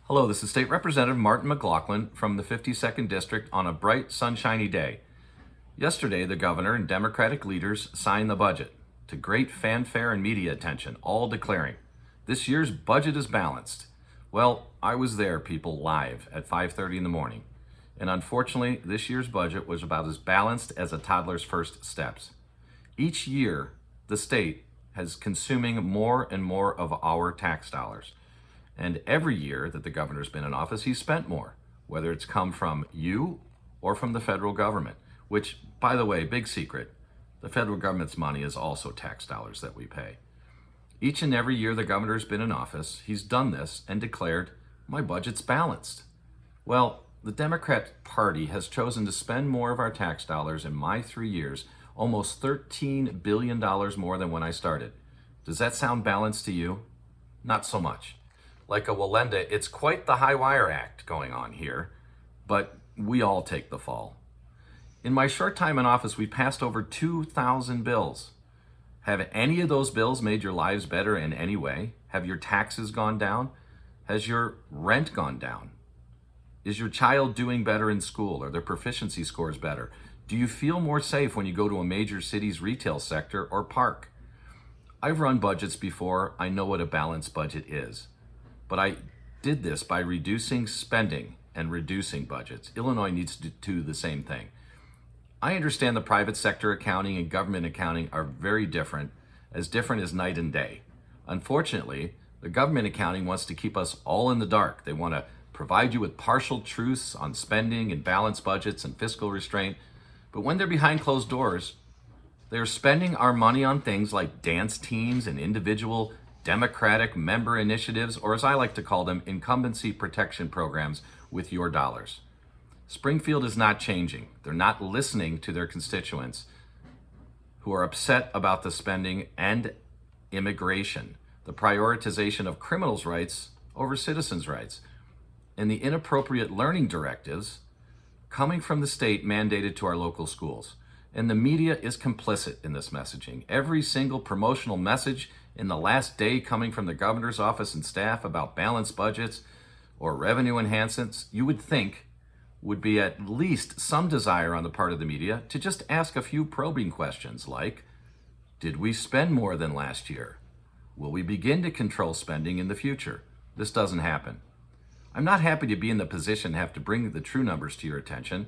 Hello, this is State Representative Martin McLaughlin from the 52nd District on a bright, sunshiny day. Yesterday, the governor and Democratic leaders signed the budget to great fanfare and media attention, all declaring, this year's budget is balanced. Well, I was there, people, live at 5:30 in the morning. And unfortunately, this year's budget was about as balanced as a toddler's first steps. Each year, the state has consuming more and more of our tax dollars. And every year that the governor's been in office, he's spent more, whether it's come from you or from the federal government, which, by the way, big secret, the federal government's money is also tax dollars that we pay. Each and every year the governor's been in office, he's done this and declared, my budget's balanced. Well, the Democrat Party has chosen to spend more of our tax dollars in my 3 years, almost $13 billion more than when I started. Does that sound balanced to you? Not so much. Like a Walenda, it's quite the high wire act going on here, but we all take the fall. In my short time in office, we passed over 2,000 bills. Have any of those bills made your lives better in any way? Have your taxes gone down? Has your rent gone down? Is your child doing better in school? Are their proficiency scores better? Do you feel more safe when you go to a major city's retail sector or park? I've run budgets before. I know what a balanced budget is. But I did this by reducing spending and reducing budgets. Illinois needs to do the same thing. I understand the private sector accounting and government accounting are very different as night and day. Unfortunately, the government accounting wants to keep us all in the dark. They want to provide you with partial truths on spending and balanced budgets and fiscal restraint. But when they're behind closed doors, they're spending our money on things like dance teams and individual Democratic member initiatives, or as I like to call them, incumbency protection programs with your dollars. Springfield is not changing. They're not listening to their constituents who are upset about the spending and immigration, the prioritization of criminals' rights over citizens' rights, and the inappropriate learning directives coming from the state mandated to our local schools. And the media is complicit in this messaging. Every single promotional message in the last day coming from the governor's office and staff about balanced budgets or revenue enhancements, you would think would be at least some desire on the part of the media to just ask a few probing questions like, did we spend more than last year? Will we begin to control spending in the future? This doesn't happen. I'm not happy to be in the position to have to bring the true numbers to your attention.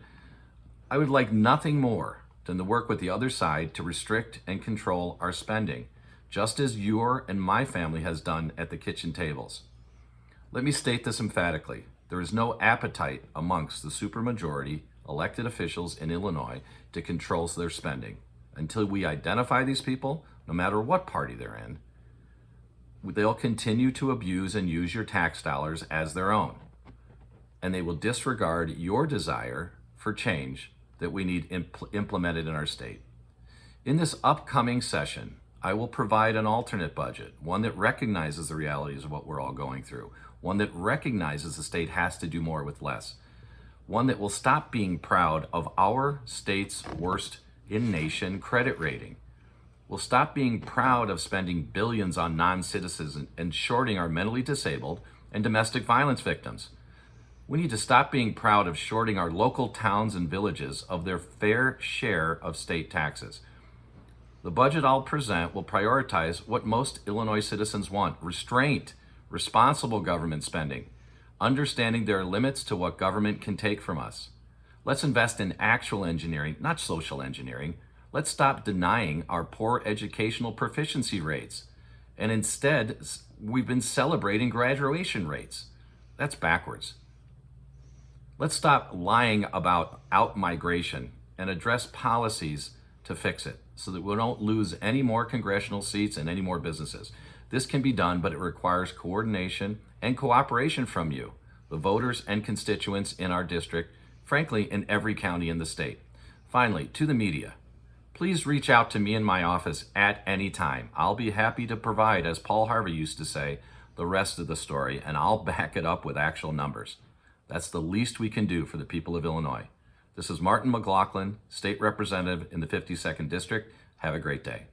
I would like nothing more than to work with the other side to restrict and control our spending, just as your and my family has done at the kitchen tables. Let me state this emphatically. There is no appetite amongst the supermajority elected officials in Illinois to control their spending. Until we identify these people, no matter what party they're in, they'll continue to abuse and use your tax dollars as their own. And they will disregard your desire for change that we need implemented in our state. In this upcoming session, I will provide an alternate budget, one that recognizes the realities of what we're all going through, one that recognizes the state has to do more with less, one that will stop being proud of our state's worst in nation credit rating. We'll stop being proud of spending billions on non-citizens and shorting our mentally disabled and domestic violence victims. We need to stop being proud of shorting our local towns and villages of their fair share of state taxes. The budget I'll present will prioritize what most Illinois citizens want: restraint, responsible government spending, understanding there are limits to what government can take from us. Let's invest in actual engineering, not social engineering. Let's stop denying our poor educational proficiency rates. And instead, we've been celebrating graduation rates. That's backwards. Let's stop lying about out-migration and address policies to fix it so that we don't lose any more congressional seats and any more businesses. This can be done, but it requires coordination and cooperation from you, the voters and constituents in our district, frankly, in every county in the state. Finally, to the media, please reach out to me in my office at any time. I'll be happy to provide, as Paul Harvey used to say, the rest of the story, and I'll back it up with actual numbers. That's the least we can do for the people of Illinois. This is Martin McLaughlin, State Representative in the 52nd District. Have a great day.